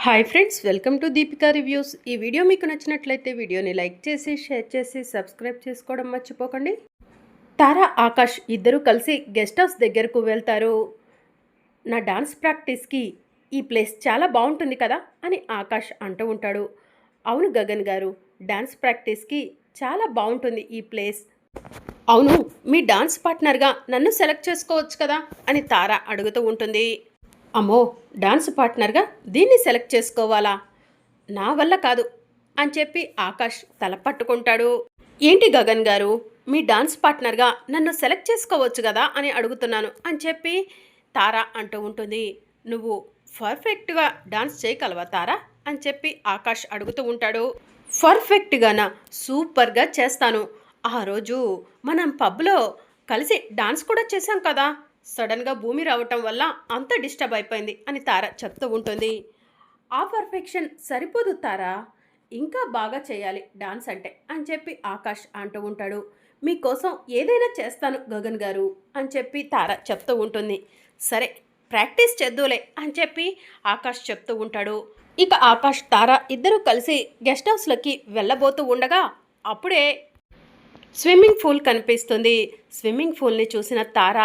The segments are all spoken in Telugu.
Hi friends, welcome to Deepika reviews. ఈ వీడియో మీకు నచ్చినట్లయితే వీడియోని లైక్ చేసి షేర్ చేసి సబ్స్క్రైబ్ చేసుకోవడం మర్చిపోకండి. తారా ఆకాష్ ఇద్దరు కలిసి గెస్ట్ హౌస్ దగ్గరకు వెళ్తారు. నా డాన్స్ ప్రాక్టీస్కి ఈ ప్లేస్ చాలా బాగుంటుంది కదా అని ఆకాష్ అంటూ ఉంటాడు. అవును గగన్ గారు, డాన్స్ ప్రాక్టీస్కి చాలా బాగుంటుంది ఈ ప్లేస్. అవును, మీ డాన్స్ పార్ట్నర్గా నన్ను సెలెక్ట్ చేసుకోవచ్చు కదా అని తారా అడుగుతూ ఉంటుంది. అమ్మో, డాన్స్ పార్ట్నర్గా దీన్ని సెలెక్ట్ చేసుకోవాలా? నా వల్ల కాదు అని చెప్పి ఆకాష్ తల పట్టుకుంటాడు. ఏంటి గగన్ గారు, మీ డాన్స్ పార్ట్నర్గా నన్ను సెలెక్ట్ చేసుకోవచ్చు కదా అని అడుగుతున్నాను అని చెప్పి తారా అంటూ ఉంటుంది. నువ్వు పర్ఫెక్ట్గా డాన్స్ చేయగలవా తారా అని చెప్పి ఆకాష్ అడుగుతూ ఉంటాడు. పర్ఫెక్ట్గానా? సూపర్గా చేస్తాను. ఆ రోజు మనం పబ్లో కలిసి డాన్స్ కూడా చేశాం కదా, సడన్గా భూమి రావటం వల్ల అంత డిస్టర్బ్ అయిపోయింది అని తార చెప్తూ ఉంటుంది. ఆ పర్ఫెక్షన్ సరిపోదు తారా, ఇంకా బాగా చేయాలి డాన్స్ అంటే అని చెప్పి ఆకాష్ అంటూ ఉంటాడు. మీకోసం ఏదైనా చేస్తాను గగన్ గారు అని చెప్పి తార చెప్తూ ఉంటుంది. సరే, ప్రాక్టీస్ చేద్దులే అని చెప్పి ఆకాష్ చెప్తూ ఉంటాడు. ఇక ఆకాష్ తార ఇద్దరూ కలిసి గెస్ట్ హౌస్లోకి వెళ్ళబోతూ ఉండగా అప్పుడే స్విమ్మింగ్ పూల్ కనిపిస్తుంది. స్విమ్మింగ్ పూల్ని చూసిన తార,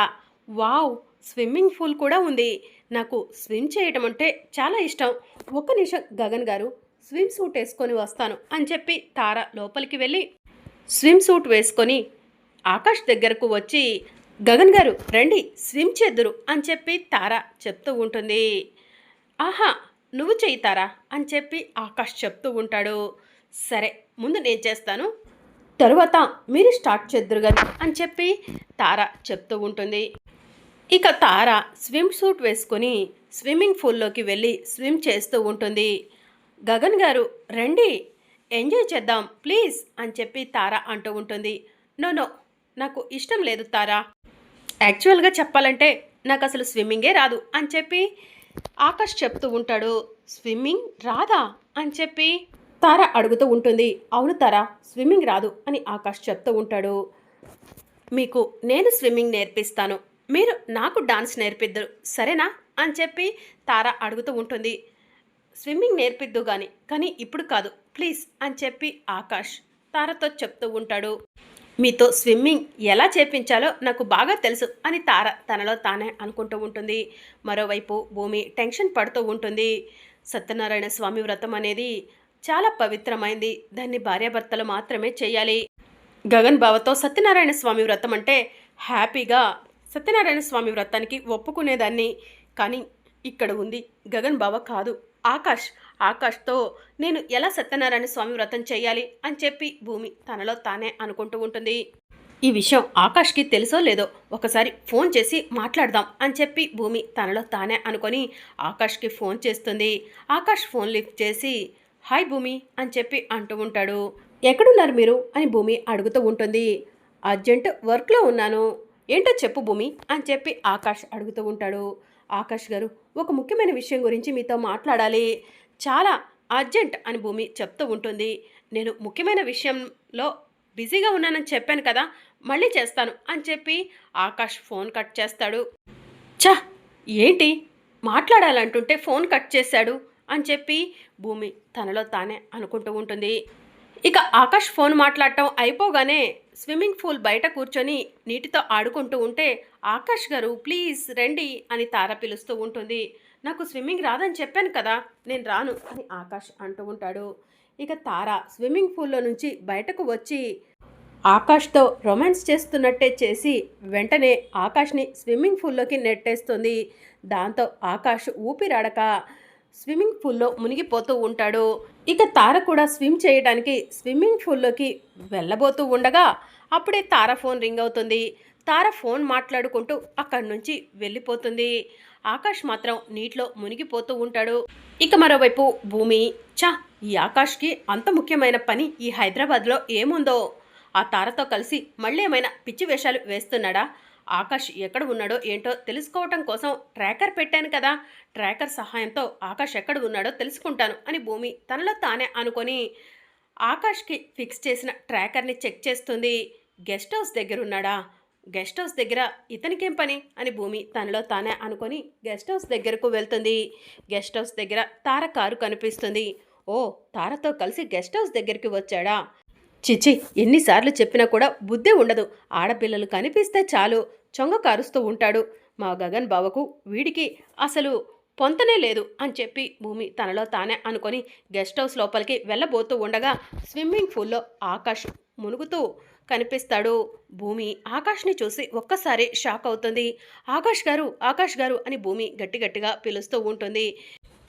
వావ్, స్విమ్మింగ్ పూల్ కూడా ఉంది. నాకు స్విమ్ చేయటం అంటే చాలా ఇష్టం. ఒక్క నిమిషం గగన్ గారు, స్విమ్ సూట్ వేసుకొని వస్తాను అని చెప్పి తార లోపలికి వెళ్ళి స్విమ్ సూట్ వేసుకొని ఆకాష్ దగ్గరకు వచ్చి, గగన్ గారు రండి స్విమ్ చేద్దురు అని చెప్పి తార చెప్తూ ఉంటుంది. ఆహా, నువ్వు చెయ్యి తారా అని చెప్పి ఆకాష్ చెప్తూ ఉంటాడు. సరే, ముందు నేను చేస్తాను, తరువాత మీరు స్టార్ట్ చేద్దురుగాని అని చెప్పి తార చెప్తూ ఉంటుంది. ఇక తార స్విమ్ సూట్ వేసుకొని స్విమ్మింగ్ పూల్లోకి వెళ్ళి స్విమ్ చేస్తూ ఉంటుంది. గగన్ గారు రండి, ఎంజాయ్ చేద్దాం ప్లీజ్ అని చెప్పి తార అంటూ ఉంటుంది. నో నో, నాకు ఇష్టం లేదు తారా. యాక్చువల్గా చెప్పాలంటే నాకు అసలు స్విమ్మింగే రాదు అని చెప్పి ఆకాష్ చెప్తూ ఉంటాడు. స్విమ్మింగ్ రాదా అని చెప్పి తార అడుగుతూ ఉంటుంది. అవును తారా, స్విమ్మింగ్ రాదు అని ఆకాష్ చెప్తూ ఉంటాడు. మీకు నేను స్విమ్మింగ్ నేర్పిస్తాను, మీరు నాకు డాన్స్ నేర్పిద్దరు సరేనా అని చెప్పి తార అడుగుతూ ఉంటుంది. స్విమ్మింగ్ నేర్పిద్దు కానీ ఇప్పుడు కాదు ప్లీజ్ అని చెప్పి ఆకాష్ తారతో చెప్తూ ఉంటాడు. మీతో స్విమ్మింగ్ ఎలా చేపించాలో నాకు బాగా తెలుసు అని తార తనలో తానే అనుకుంటూ ఉంటుంది. మరోవైపు భూమి టెన్షన్ పడుతూ ఉంటుంది. సత్యనారాయణ స్వామి వ్రతం అనేది చాలా పవిత్రమైంది, దాన్ని భార్యాభర్తలు మాత్రమే చేయాలి. గగన్ బావతో సత్యనారాయణ స్వామి వ్రతం అంటే హ్యాపీగా సత్యనారాయణ స్వామి వ్రతానికి ఒప్పుకునేదాన్ని, కానీ ఇక్కడ ఉంది గగన్ బావ కాదు, ఆకాష్తో నేను ఎలా సత్యనారాయణ స్వామి వ్రతం చేయాలి అని చెప్పి భూమి తనలో తానే అనుకుంటూ ఉంటుంది. ఈ విషయం ఆకాష్కి తెలుసో లేదో ఒకసారి ఫోన్ చేసి మాట్లాడదాం అని చెప్పి భూమి తనలో తానే అనుకొని ఆకాష్కి ఫోన్ చేస్తుంది. ఆకాష్ ఫోన్ లిఫ్ట్ చేసి హాయ్ భూమి అని చెప్పి అంటూ ఉంటాడు. ఎక్కడున్నారు మీరు అని భూమి అడుగుతూ ఉంటుంది. అర్జెంట్ వర్క్లో ఉన్నాను. ఏంటో చెప్పు భూమి అని చెప్పి ఆకాష్ అడుగుతూ ఉంటాడు. ఆకాష్ గారు, ఒక ముఖ్యమైన విషయం గురించి మీతో మాట్లాడాలి, చాలా అర్జెంట్ అని భూమి చెప్తూ ఉంటుంది. నేను ముఖ్యమైన విషయంలో బిజీగా ఉన్నానని చెప్పాను కదా, మళ్ళీ చేస్తాను అని చెప్పి ఆకాష్ ఫోన్ కట్ చేస్తాడు. ఛ, ఏంటి మాట్లాడాలంటుంటే ఫోన్ కట్ చేశాడు అని చెప్పి భూమి తనలో తానే అనుకుంటూ ఉంటుంది. ఇక ఆకాష్ ఫోన్ మాట్లాడటం అయిపోగానే స్విమ్మింగ్ పూల్ బయట కూర్చొని నీటితో ఆడుకుంటూ ఉంటే ఆకాష్ గారు ప్లీజ్ రండి అని తార పిలుస్తూ ఉంటుంది. నాకు స్విమ్మింగ్ రాదని చెప్పాను కదా, నేను రాను అని ఆకాష్ అంటూ ఉంటాడు. ఇక తార స్విమ్మింగ్ పూల్లో నుంచి బయటకు వచ్చి ఆకాష్తో రొమాన్స్ చేస్తున్నట్టే చేసి వెంటనే ఆకాష్ని స్విమ్మింగ్ పూల్లోకి నెట్టేస్తుంది. దాంతో ఆకాష్ ఊపిరాడక స్విమ్మింగ్ పూల్లో మునిగిపోతూ ఉంటాడు. ఇక తార కూడా స్విమ్ చేయడానికి స్విమ్మింగ్ పూల్లోకి వెళ్ళబోతూ ఉండగా అప్పుడే తార ఫోన్ రింగ్ అవుతుంది. తార ఫోన్ మాట్లాడుకుంటూ అక్కడి నుంచి వెళ్ళిపోతుంది. ఆకాష్ మాత్రం నీటిలో మునిగిపోతూ ఉంటాడు. ఇక మరోవైపు భూమి, ఈ ఆకాష్కి అంత ముఖ్యమైన పని ఈ హైదరాబాద్లో ఏముందో, ఆ తారతో కలిసి మళ్ళీ ఏమైనా పిచ్చి వేషాలు వేస్తున్నాడా, ఆకాష్ ఎక్కడ ఉన్నాడో ఏంటో తెలుసుకోవటం కోసం ట్రాకర్ పెట్టాను కదా, ట్రాకర్ సహాయంతో ఆకాష్ ఎక్కడ ఉన్నాడో తెలుసుకుంటాను అని భూమి తనలో తానే అనుకొని ఆకాష్కి ఫిక్స్ చేసిన ట్రాకర్ని చెక్ చేస్తుంది. గెస్ట్ హౌస్ దగ్గర ఉన్నాడా, గెస్ట్ హౌస్ దగ్గర ఇతనికేం పని అని భూమి తనలో తానే అనుకొని గెస్ట్ హౌస్ దగ్గరకు వెళ్తుంది. గెస్ట్ హౌస్ దగ్గర తార కారు కనిపిస్తుంది. ఓ, తారతో కలిసి గెస్ట్ హౌస్ దగ్గరికి వచ్చాడా? చిచి, ఎన్నిసార్లు చెప్పినా కూడా బుద్ధి ఉండదు. ఆడపిల్లలు కనిపిస్తే చాలు చొంగ కారుస్తూ ఉంటాడు. మా గగన్ బావకు వీడికి అసలు పొంతనే లేదు అని చెప్పి భూమి తనలో తానే అనుకొని గెస్ట్ హౌస్ లోపలికి వెళ్ళబోతూ ఉండగా స్విమ్మింగ్ పూల్లో ఆకాష్ మునుగుతూ కనిపిస్తాడు. భూమి ఆకాష్ని చూసి ఒక్కసారి షాక్ అవుతుంది. ఆకాష్ గారు అని భూమి గట్టిగా పిలుస్తూ ఉంటుంది.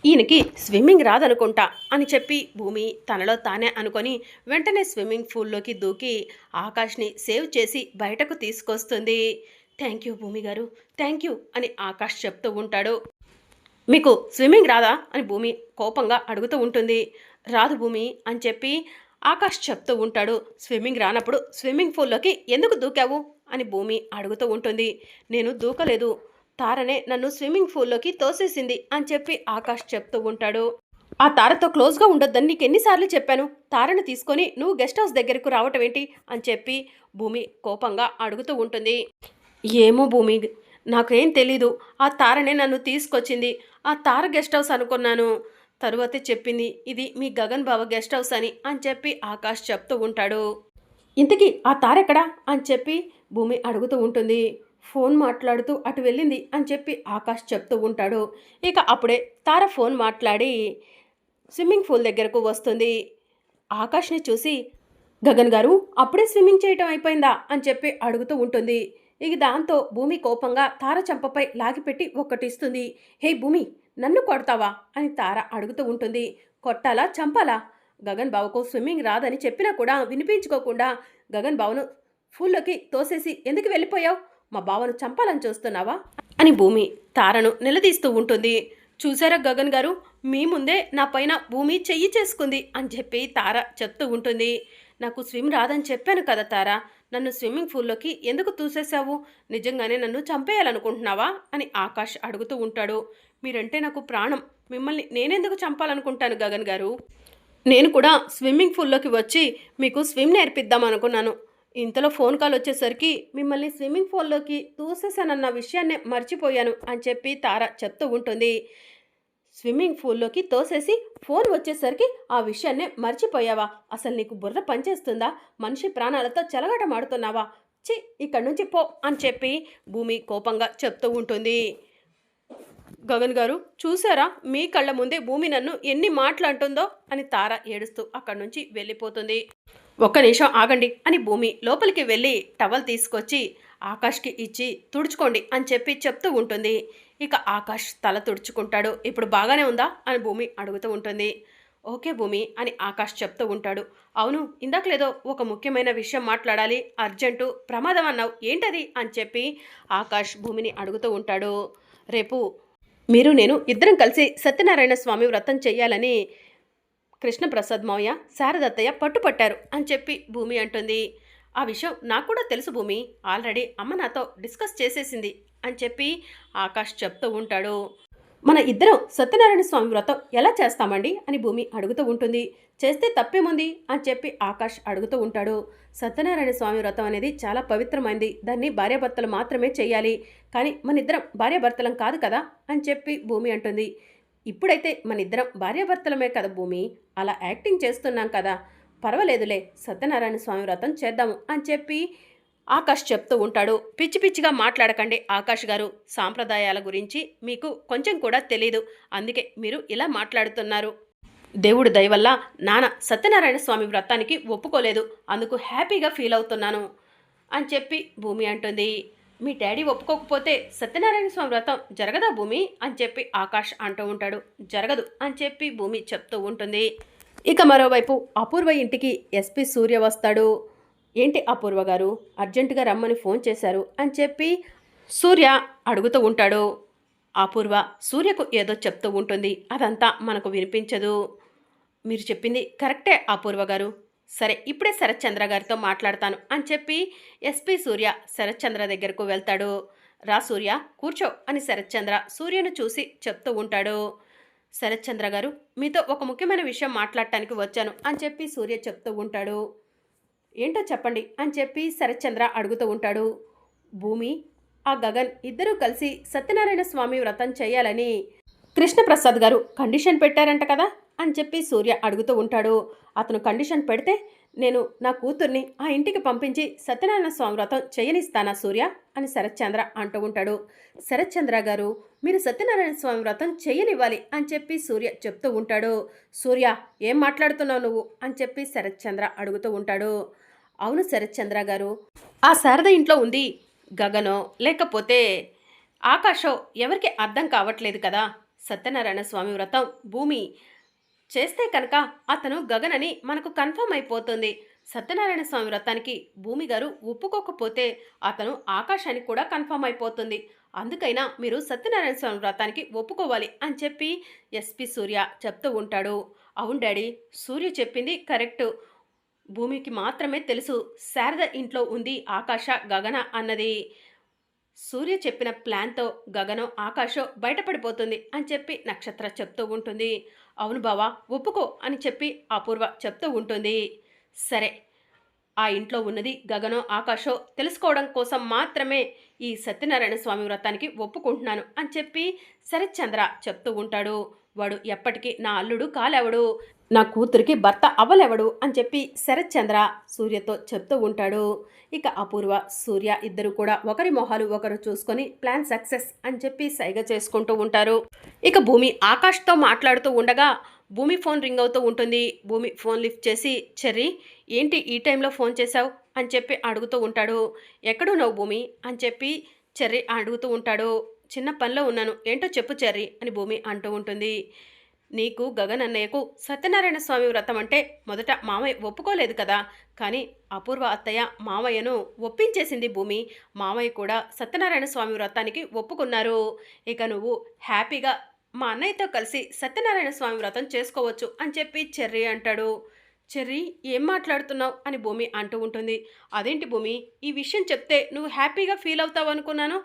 ఈయనకి స్విమ్మింగ్ రాదనుకుంటా అని చెప్పి భూమి తనలో తానే అనుకొని వెంటనే స్విమ్మింగ్ పూల్లోకి దూకి ఆకాష్ని సేవ్ చేసి బయటకు తీసుకొస్తుంది. థ్యాంక్ యూ భూమి గారు, థ్యాంక్ యూ అని ఆకాష్ చెప్తూ ఉంటాడు. మీకు స్విమ్మింగ్ రాదా అని భూమి కోపంగా అడుగుతూ ఉంటుంది. రాదు భూమి అని చెప్పి ఆకాష్ చెప్తూ ఉంటాడు. స్విమ్మింగ్ రానప్పుడు స్విమ్మింగ్ పూల్లోకి ఎందుకు దూకావు అని భూమి అడుగుతూ ఉంటుంది. నేను దూకలేదు, తారనే నన్ను స్విమ్మింగ్ పూల్లోకి తోసేసింది అని చెప్పి ఆకాష్ చెప్తూ ఉంటాడు. ఆ తారతో క్లోజ్గా ఉండొద్దని నీకు ఎన్నిసార్లు చెప్పాను? తారను తీసుకొని నువ్వు గెస్ట్ హౌస్ దగ్గరకు రావటం ఏంటి అని చెప్పి భూమి కోపంగా అడుగుతూ ఉంటుంది. ఏమో భూమి, నాకేం తెలీదు. ఆ తారనే నన్ను తీసుకొచ్చింది. ఆ తార గెస్ట్ హౌస్ అనుకున్నాను. తరువాతే చెప్పింది ఇది మీ గగన్ బావ గెస్ట్ హౌస్ అని చెప్పి ఆకాష్ చెప్తూ ఉంటాడు. ఇంతకీ ఆ తారెక్కడా అని చెప్పి భూమి అడుగుతూ ఉంటుంది. ఫోన్ మాట్లాడుతూ అటు వెళ్ళింది అని చెప్పి ఆకాష్ చెప్తూ ఉంటాడు. ఇక అప్పుడే తార ఫోన్ మాట్లాడి స్విమ్మింగ్ పూల్ దగ్గరకు వస్తుంది. ఆకాష్ని చూసి గగన్ గారు అప్పుడే స్విమ్మింగ్ చేయటం అయిపోయిందా అని చెప్పి అడుగుతూ ఉంటుంది. ఇక దాంతో భూమి కోపంగా తార చెంపపై లాగిపెట్టి ఒక్కటిస్తుంది. హే భూమి, నన్ను కొడతావా అని తార అడుగుతూ ఉంటుంది. కొట్టాలా చంపాలా? గగన్ బావకు స్విమ్మింగ్ రాదని చెప్పినా కూడా వినిపించుకోకుండా గగన్ బావను పూల్లోకి తోసేసి ఎందుకు వెళ్ళిపోయావు? మా బావను చంపాలని చూస్తున్నావా అని భూమి తారను నిలదీస్తూ ఉంటుంది. చూసారా గగన్ గారు, మీ ముందే నా పైన భూమి చెయ్యి చేసుకుంది అని చెప్పి తార చెప్తూ ఉంటుంది. నాకు స్విమ్ రాదని చెప్పాను కదా తార, నన్ను స్విమ్మింగ్ పూల్లోకి ఎందుకు తూసేశావు? నిజంగానే నన్ను చంపేయాలనుకుంటున్నావా అని ఆకాష్ అడుగుతూ ఉంటాడు. మీరంటే నాకు ప్రాణం, మిమ్మల్ని నేనెందుకు చంపాలనుకుంటాను గగన్ గారు? నేను కూడా స్విమ్మింగ్ పూల్లోకి వచ్చి మీకు స్విమ్ నేర్పిద్దాం అనుకున్నాను. ఇంతలో ఫోన్ కాల్ వచ్చేసరికి మిమ్మల్ని స్విమ్మింగ్ పూల్లోకి తూసేశానన్న విషయాన్నే మర్చిపోయాను అని చెప్పి తార చెప్తూ ఉంటుంది. స్విమ్మింగ్ పూల్లోకి తోసేసి ఫోన్ వచ్చేసరికి ఆ విషయాన్నే మర్చిపోయావా? అసలు నీకు బుర్ర పనిచేస్తుందా? మనిషి ప్రాణాలతో చెలగాటమాడుతున్నావా? చి, ఇక్కడి నుంచి పో అని చెప్పి భూమి కోపంగా చెప్తూ ఉంటుంది. గగన్ గారు చూసారా, మీ కళ్ళ ముందే భూమి నన్ను ఎన్ని మాటలంటుందో అని తార ఏడుస్తూ అక్కడి నుంచి వెళ్ళిపోతుంది. ఒక్క నిమిషం ఆగండి అని భూమి లోపలికి వెళ్ళి టవల్ తీసుకొచ్చి ఆకాష్కి ఇచ్చి తుడుచుకోండి అని చెప్పి చెప్తూ ఉంటుంది. ఇక ఆకాష్ తల తుడుచుకుంటాడు. ఇప్పుడు బాగానే ఉందా అని భూమి అడుగుతూ ఉంటుంది. ఓకే భూమి అని ఆకాష్ చెప్తూ ఉంటాడు. అవును, ఇందాకలేదో ఒక ముఖ్యమైన విషయం మాట్లాడాలి, అర్జెంటు ప్రమాదం అన్నావు, ఏంటది అని చెప్పి ఆకాష్ భూమిని అడుగుతూ ఉంటాడు. రేపు మీరు నేను ఇద్దరం కలిసి సత్యనారాయణ స్వామి వ్రతం చెయ్యాలని కృష్ణప్రసాద్ మావయ్య శారదత్తయ్య పట్టుపట్టారు అని చెప్పి భూమి అంటుంది. ఆ విషయం నాకు కూడా తెలుసు భూమి, ఆల్రెడీ అమ్మ నాతో డిస్కస్ చేసేసింది అని చెప్పి ఆకాష్ చెప్తూ ఉంటాడు. మన ఇద్దరం సత్యనారాయణ స్వామి వ్రతం ఎలా చేస్తామండి అని భూమి అడుగుతూ ఉంటుంది. చేస్తే తప్పేముంది అని చెప్పి ఆకాష్ అడుగుతూ ఉంటాడు. సత్యనారాయణ స్వామి వ్రతం అనేది చాలా పవిత్రమైంది, దాన్ని భార్యాభర్తలు మాత్రమే చేయాలి, కానీ మన ఇద్దరం భార్యాభర్తలం కాదు కదా అని చెప్పి భూమి అంటుంది. ఇప్పుడైతే మన ఇద్దరం భార్యాభర్తలమే కదా భూమి, అలా యాక్టింగ్ చేస్తున్నాం కదా, పర్వాలేదులే సత్యనారాయణ స్వామి వ్రతం చేద్దాము అని చెప్పి ఆకాష్ చెప్తూ ఉంటాడు. పిచ్చి పిచ్చిగా మాట్లాడకండి ఆకాష్ గారు, సాంప్రదాయాల గురించి మీకు కొంచెం కూడా తెలీదు, అందుకే మీరు ఇలా మాట్లాడుతున్నారు. దేవుడు దయవల్ల నాన్న సత్యనారాయణ స్వామి వ్రతానికి ఒప్పుకోలేదు, అందుకు హ్యాపీగా ఫీల్ అవుతున్నాను అని చెప్పి భూమి అంటుంది. మీ డాడీ ఒప్పుకోకపోతే సత్యనారాయణ స్వామి వ్రతం జరగదా భూమి అని చెప్పి ఆకాష్ అంటూ ఉంటాడు. జరగదు అని చెప్పి భూమి చెప్తూ ఉంటుంది. ఇక మరోవైపు అపూర్వ ఇంటికి ఎస్పీ సూర్య వస్తాడు. ఏంటి అపూర్వ గారు, అర్జెంటుగా రమ్మని ఫోన్ చేశారు అని చెప్పి సూర్య అడుగుతూ ఉంటాడు. అపూర్వ సూర్యకు ఏదో చెప్తూ ఉంటుంది, అదంతా మనకు వినిపించదు. మీరు చెప్పింది కరెక్టే అపూర్వ గారు, సరే ఇప్పుడే శరత్చంద్ర గారితో మాట్లాడతాను అని చెప్పి ఎస్పీ సూర్య శరత్చంద్ర దగ్గరకు వెళ్తాడు. రా సూర్య కూర్చో అని శరత్చంద్ర సూర్యను చూసి చెప్తూ ఉంటాడు. శరత్చంద్ర గారు, మీతో ఒక ముఖ్యమైన విషయం మాట్లాడటానికి వచ్చాను అని చెప్పి సూర్య చెప్తూ ఉంటాడు. ఏంటో చెప్పండి అని చెప్పి శరత్చంద్ర అడుగుతూ ఉంటాడు. భూమి, ఆ గగన్ ఇద్దరూ కలిసి సత్యనారాయణ స్వామి వ్రతం చేయాలని కృష్ణప్రసాద్ గారు కండిషన్ పెట్టారంట కదా అని చెప్పి సూర్య అడుగుతూ ఉంటాడు. అతను కండిషన్ పెడితే నేను నా కూతుర్ని ఆ ఇంటికి పంపించి సత్యనారాయణ స్వామి వ్రతం చేయనిస్తానా సూర్య అని శరత్చంద్ర అంటూ ఉంటాడు. శరత్చంద్ర గారు, మీరు సత్యనారాయణ స్వామి వ్రతం చేయనివ్వాలి అని చెప్పి సూర్య చెప్తూ ఉంటాడు. సూర్య, ఏం మాట్లాడుతున్నావు నువ్వు అని చెప్పి శరత్చంద్ర అడుగుతూ ఉంటాడు. అవును శరత్చంద్ర గారు, ఆ శారద ఇంట్లో ఉంది గగనో లేకపోతే ఆకాశో ఎవరికి అర్థం కావట్లేదు కదా. సత్యనారాయణ స్వామి వ్రతం భూమి చేస్తే కనుక అతను గగన్ అని మనకు కన్ఫర్మ్ అయిపోతుంది. సత్యనారాయణ స్వామి వ్రతానికి భూమి గారు ఒప్పుకోకపోతే అతను ఆకాశానికి కూడా కన్ఫర్మ్ అయిపోతుంది. అందుకైనా మీరు సత్యనారాయణ స్వామి వ్రతానికి ఒప్పుకోవాలి అని చెప్పి ఎస్పి సూర్య చెప్తూ ఉంటాడు. అవును డాడీ, సూర్య చెప్పింది కరెక్టు. భూమికి మాత్రమే తెలుసు శారద ఇంట్లో ఉంది ఆకాశ గగన అన్నది. సూర్య చెప్పిన ప్లాన్తో గగనం ఆకాశం బయటపడిపోతుంది అని చెప్పి నక్షత్ర చెప్తూ ఉంటుంది. అవును బావా, ఒప్పుకో అని చెప్పి అపూర్వ చెప్తూ ఉంటుంది. సరే, ఆ ఇంట్లో ఉన్నది గగనో ఆకాశో తెలుసుకోవడం కోసం మాత్రమే ఈ సత్యనారాయణ స్వామి వ్రతానికి ఒప్పుకుంటున్నాను అని చెప్పి శరత్చంద్ర చెప్తూ ఉంటాడు. వాడు ఎప్పటికీ నా అల్లుడు కాలేవడు, నా కూతురికి భర్త అవ్వలేవడు అని చెప్పి శరత్చంద్ర సూర్యతో చెప్తూ ఉంటాడు. ఇక అపూర్వ సూర్య ఇద్దరు కూడా ఒకరి మొహాలు ఒకరు చూసుకొని ప్లాన్ సక్సెస్ అని చెప్పి సైగ చేసుకుంటూ ఉంటారు. ఇక భూమి ఆకాష్తో మాట్లాడుతూ ఉండగా భూమి ఫోన్ రింగ్ అవుతూ ఉంటుంది. భూమి ఫోన్ లిఫ్ట్ చేసి, చెర్రీ ఏంటి ఈ టైంలో ఫోన్ చేశావు అని చెప్పి అడుగుతూ ఉంటాడు. ఎక్కడున్నావు భూమి అని చెప్పి చెర్రీ అడుగుతూ ఉంటాడు. చిన్న పనిలో ఉన్నాను, ఏంటో చెప్పు చెర్రీ అని భూమి అంటూ ఉంటుంది. నీకు గగన్ అన్నయ్యకు సత్యనారాయణ స్వామి వ్రతం అంటే మొదట మామయ్య ఒప్పుకోలేదు కదా, కానీ అపూర్వ అత్తయ్య మామయ్యను ఒప్పించేసింది భూమి. మామయ్య కూడా సత్యనారాయణ స్వామి వ్రతానికి ఒప్పుకున్నారు. ఇక నువ్వు హ్యాపీగా మా అన్నయ్యతో కలిసి సత్యనారాయణ స్వామి వ్రతం చేసుకోవచ్చు అని చెప్పి చెర్రీ అంటాడు. చెర్రీ, ఏం మాట్లాడుతున్నావు అని భూమి అంటూ ఉంటుంది. అదేంటి భూమి, ఈ విషయం చెప్తే నువ్వు హ్యాపీగా ఫీల్ అవుతావు అనుకున్నాను,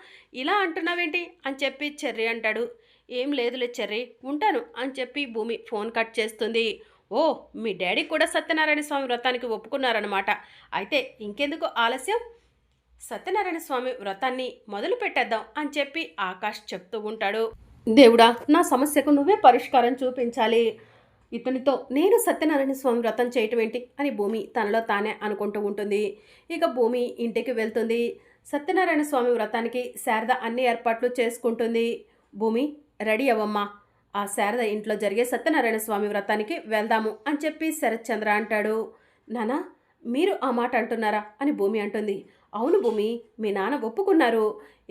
ఇలా అంటున్నావేంటి అని చెప్పి చెర్రీ అంటాడు. ఏం లేదులే చెర్రీ, ఉంటాను అని చెప్పి భూమి ఫోన్ కట్ చేస్తుంది. ఓ, మీ డాడీ కూడా సత్యనారాయణ స్వామి వ్రతానికి ఒప్పుకున్నారన్నమాట. అయితే ఇంకెందుకు ఆలస్యం, సత్యనారాయణ స్వామి వ్రతాన్ని మొదలు పెట్టేద్దాం అని చెప్పి ఆకాష్ చెప్తూ ఉంటాడు. దేవుడా, నా సమస్యకు నువ్వే పరిష్కారం చూపించాలి. ఇతనితో నేను సత్యనారాయణ స్వామి వ్రతం చేయటం ఏంటి అని భూమి తనలో తానే అనుకుంటూ ఉంటుంది. ఇక భూమి ఇంటికి వెళ్తుంది. సత్యనారాయణ స్వామి వ్రతానికి శారద అన్ని ఏర్పాట్లు చేసుకుంటుంది. భూమి, రెడీ అవ్వమ్మా, ఆ శారద ఇంట్లో జరిగే సత్యనారాయణ స్వామి వ్రతానికి వెళ్దాము అని చెప్పి శరత్చంద్ర అంటాడు. నానా, మీరు ఆ మాట అంటున్నారా అని భూమి అంటుంది. అవును భూమి, మీ నాన్న ఒప్పుకున్నారు,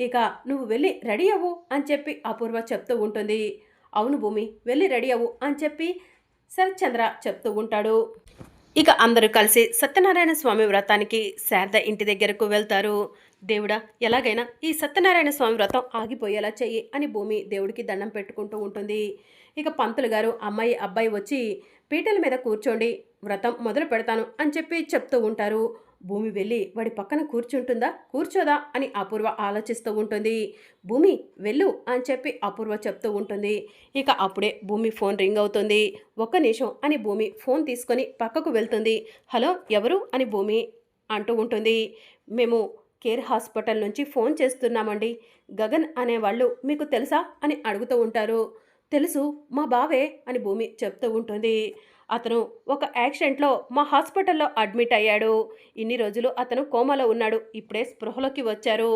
ఇక నువ్వు వెళ్ళి రెడీ అవ్వు అని చెప్పి అపూర్వ చెప్తూ ఉంటుంది. అవును భూమి, వెళ్ళి రెడీ అవ్వు అని చెప్పి శరత్చంద్ర చెప్తూ ఉంటాడు. ఇక అందరూ కలిసి సత్యనారాయణ స్వామి వ్రతానికి శారద ఇంటి దగ్గరకు వెళ్తారు. దేవుడా, ఎలాగైనా ఈ సత్యనారాయణ స్వామి వ్రతం ఆగిపోయేలా చెయ్యి అని భూమి దేవుడికి దండం పెట్టుకుంటూ ఉంటుంది. ఇక పంతులు గారు అమ్మాయి అబ్బాయి వచ్చి పీటల మీద కూర్చోండి, వ్రతం మొదలు పెడతాను అని చెప్పి చెప్తూ ఉంటారు. భూమి వెళ్ళి వాడి పక్కన కూర్చుంటుందా కూర్చోదా అని అపూర్వ ఆలోచిస్తూ ఉంటుంది. భూమి వెళ్ళు అని చెప్పి అపూర్వ చెప్తూ ఉంటుంది. ఇక అప్పుడే భూమి ఫోన్ రింగ్ అవుతుంది. ఒక్క నిమిషం అని భూమి ఫోన్ తీసుకొని పక్కకు వెళ్తుంది. హలో, ఎవరు అని భూమి అంటూ ఉంటుంది. మేము కేర్ హాస్పిటల్ నుంచి ఫోన్ చేస్తున్నామండి, గగన్ అనేవాళ్ళు మీకు తెలుసా అని అడుగుతూ ఉంటారు. తెలుసు, మా బావే అని భూమి చెప్తూ ఉంటుంది. అతను ఒక యాక్సిడెంట్లో మా హాస్పిటల్లో అడ్మిట్ అయ్యాడు. ఇన్ని రోజులు అతను కోమాలో ఉన్నాడు, ఇప్పుడే స్పృహలోకి వచ్చారు.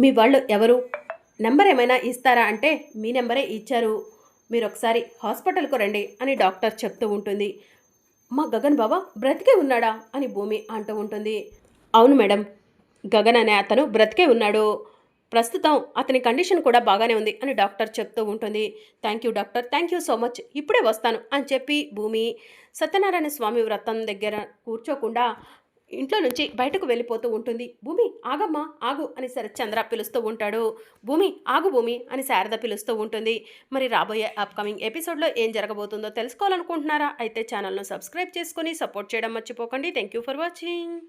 మీ వాళ్ళు ఎవరు, నెంబర్ ఏమైనా ఇస్తారా అంటే మీ నెంబరే ఇచ్చారు, మీరు ఒకసారి హాస్పిటల్కు రండి అని డాక్టర్ చెప్తూ ఉంటుంది. మా గగన్ బాబా బ్రతికే ఉన్నాడా అని భూమి అంటూ ఉంటుంది. అవును మేడం, గగన్ అనే అతను బ్రతికే ఉన్నాడు, ప్రస్తుతం అతని కండిషన్ కూడా బాగానే ఉంది అని డాక్టర్ చెప్తూ ఉంటుంది. Thank you doctor, thank you so much, ఇప్పుడే వస్తాను అని చెప్పి భూమి సత్యనారాయణ స్వామి వ్రతం దగ్గర కూర్చోకుండా ఇంట్లో నుంచి బయటకు వెళ్ళిపోతూ ఉంటుంది. భూమి ఆగమ్మా ఆగు అని శరత్చంద్ర పిలుస్తూ ఉంటాడు. భూమి ఆగు భూమి అని శారద పిలుస్తూ ఉంటుంది. మరి రాబోయే అప్కమింగ్ ఎపిసోడ్లో ఏం జరగబోతుందో తెలుసుకోవాలనుకుంటున్నారా? అయితే ఛానల్ను సబ్స్క్రైబ్ చేసుకొని సపోర్ట్ చేయడం మర్చిపోకండి. Thank you for watching.